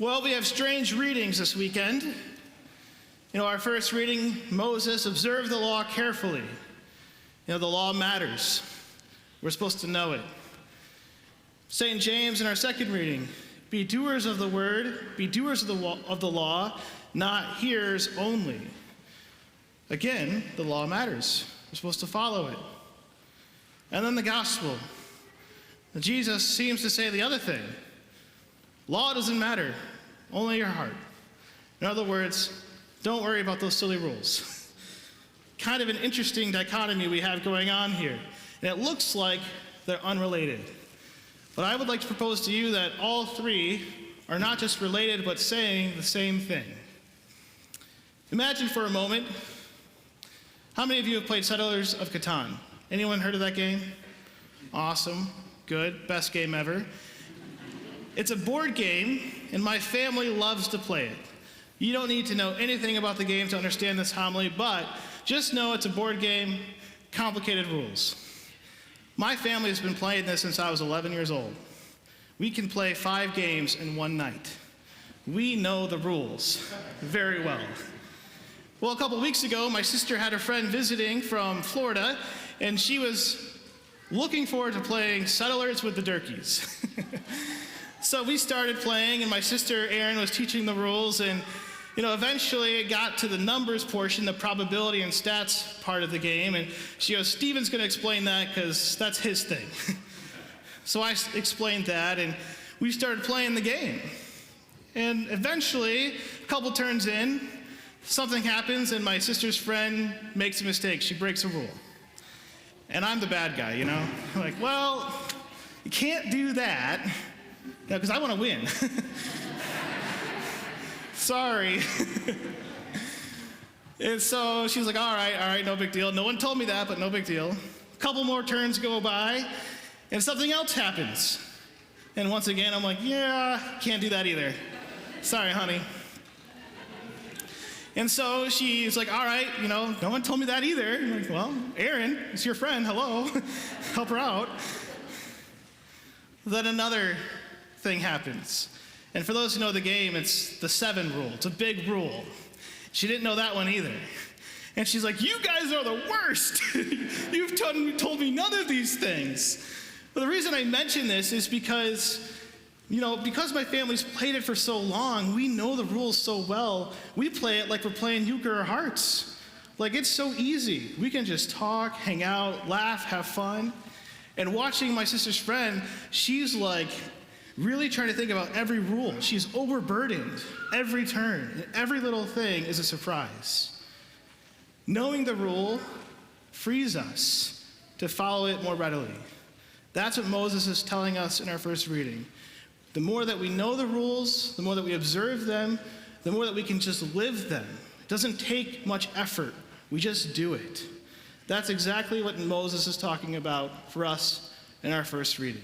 Well, we have strange readings this weekend. Our first reading, Moses observed the law carefully. The law matters. We're supposed to know it. St. James in our second reading, be doers of the word, be doers of the law, not hearers only. Again, the law matters. We're supposed to follow it. And then the gospel. Jesus seems to say the other thing. Law doesn't matter, only your heart. In other words, don't worry about those silly rules. Kind of an interesting dichotomy we have going on here. And it looks like they're unrelated. But I would like to propose to you that all three are not just related, but saying the same thing. Imagine for a moment, how many of you have played Settlers of Catan? Anyone heard of that game? Awesome, good, best game ever. It's a board game, and my family loves to play it. You don't need to know anything about the game to understand this homily, but just know it's a board game, complicated rules. My family has been playing this since I was 11 years old. We can play 5 games in one night. We know the rules very well. Well, a couple weeks ago, my sister had a friend visiting from Florida, and she was looking forward to playing Settlers with the Durkees. So we started playing, and my sister Erin was teaching the rules, and eventually it got to the numbers portion, the probability and stats part of the game, and she goes, Steven's going to explain that because that's his thing. So I explained that, and we started playing the game. And eventually, a couple turns in, something happens, and my sister's friend makes a mistake. She breaks a rule. And I'm the bad guy, I'm like, well, you can't do that, because I want to win. Sorry. And so she's like, all right, no big deal. No one told me that, but no big deal. A couple more turns go by, and something else happens. And once again, I'm like, yeah, can't do that either. Sorry, honey. And so she's like, all right, no one told me that either. I'm like, well, Erin, it's your friend, hello. Help her out. Then another thing happens. And for those who know the game, it's the 7 rule. It's a big rule. She didn't know that one either. And she's like, you guys are the worst. You've told me none of these things. But the reason I mention this is because, because my family's played it for so long, we know the rules so well. We play it like we're playing euchre or hearts. Like, it's so easy. We can just talk, hang out, laugh, have fun. And watching my sister's friend, she's like really trying to think about every rule. She's overburdened every turn, and every little thing is a surprise. Knowing the rule frees us to follow it more readily. That's what Moses is telling us in our first reading. The more that we know the rules, the more that we observe them, the more that we can just live them. It doesn't take much effort. We just do it. That's exactly what Moses is talking about for us in our first reading.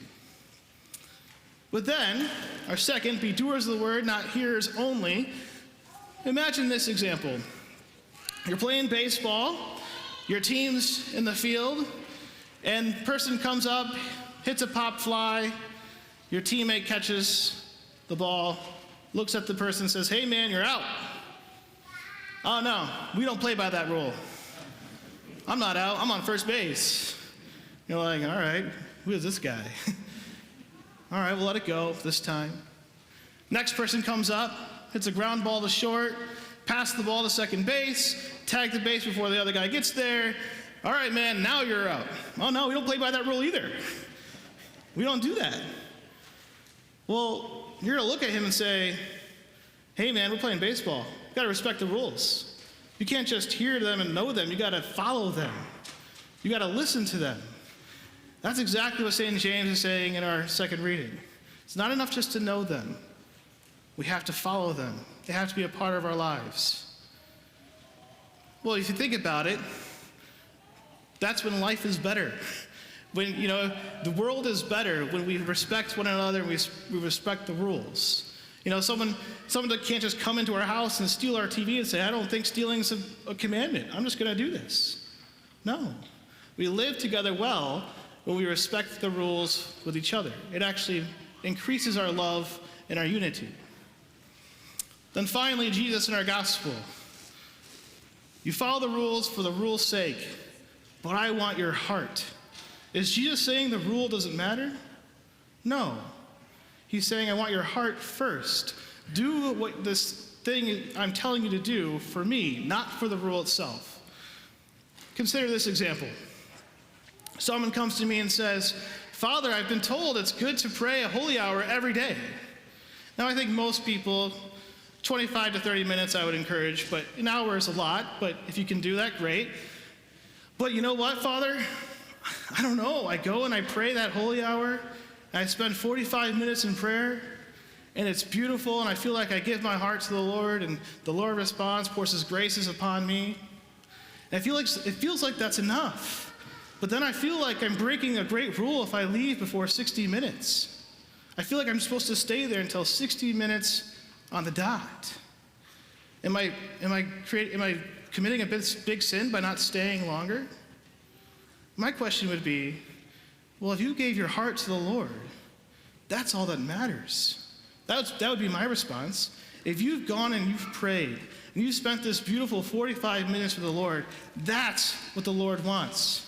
But then, our second, be doers of the word, not hearers only. Imagine this example. You're playing baseball, your team's in the field, and the person comes up, hits a pop fly, your teammate catches the ball, looks at the person and says, hey man, you're out. Oh no, we don't play by that rule. I'm not out, I'm on first base. You're like, all right, who is this guy? All right, we'll let it go this time. Next person comes up, hits a ground ball to short, pass the ball to second base, tag the base before the other guy gets there. All right, man, now you're out. Oh no, we don't play by that rule either. We don't do that. Well, you're gonna look at him and say, hey man, we're playing baseball. You gotta respect the rules. You can't just hear them and know them, you gotta follow them. You gotta listen to them. That's exactly what St. James is saying in our second reading. It's not enough just to know them. We have to follow them. They have to be a part of our lives. Well, if you think about it, that's when life is better. When, the world is better when we respect one another and we respect the rules. Someone that can't just come into our house and steal our TV and say, I don't think stealing is a commandment. I'm just going to do this. No. We live together well when we respect the rules with each other. It actually increases our love and our unity. Then finally, Jesus in our gospel. You follow the rules for the rule's sake, but I want your heart. Is Jesus saying the rule doesn't matter? No. He's saying, I want your heart first. Do what this thing I'm telling you to do for me, not for the rule itself. Consider this example. Someone comes to me and says, Father, I've been told it's good to pray a holy hour every day. Now, I think most people, 25 to 30 minutes I would encourage, but an hour is a lot, but if you can do that, great. But you know what, Father? I don't know. I go and I pray that holy hour, and I spend 45 minutes in prayer, and it's beautiful, and I feel like I give my heart to the Lord, and the Lord responds, pours his graces upon me. And it feels like that's enough. But then I feel like I'm breaking a great rule if I leave before 60 minutes. I feel like I'm supposed to stay there until 60 minutes on the dot. Am I committing a big sin by not staying longer? My question would be, well, if you gave your heart to the Lord, that's all that matters. That would be my response. If you've gone and you've prayed, and you've spent this beautiful 45 minutes with the Lord, that's what the Lord wants.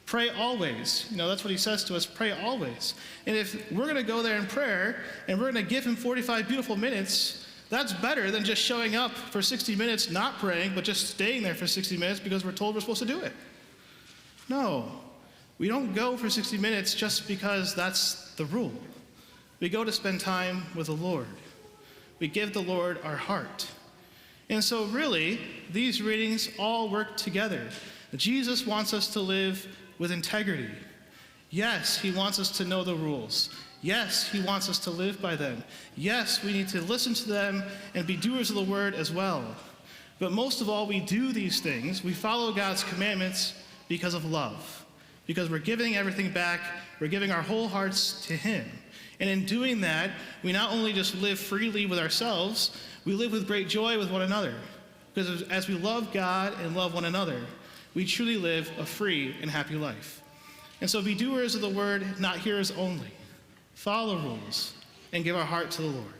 Pray always. That's what he says to us, pray always. And if we're going to go there in prayer, and we're going to give him 45 beautiful minutes, that's better than just showing up for 60 minutes, not praying, but just staying there for 60 minutes because we're told we're supposed to do it. No, we don't go for 60 minutes just because that's the rule. We go to spend time with the Lord. We give the Lord our heart. And so really, these readings all work together. Jesus wants us to live with integrity. Yes, he wants us to know the rules. Yes, he wants us to live by them. Yes, we need to listen to them and be doers of the word as well. But most of all, we do these things, we follow God's commandments because of love. Because we're giving everything back, we're giving our whole hearts to him. And in doing that, we not only just live freely with ourselves, we live with great joy with one another. Because as we love God and love one another, we truly live a free and happy life. And so be doers of the word, not hearers only. Follow the rules and give our heart to the Lord.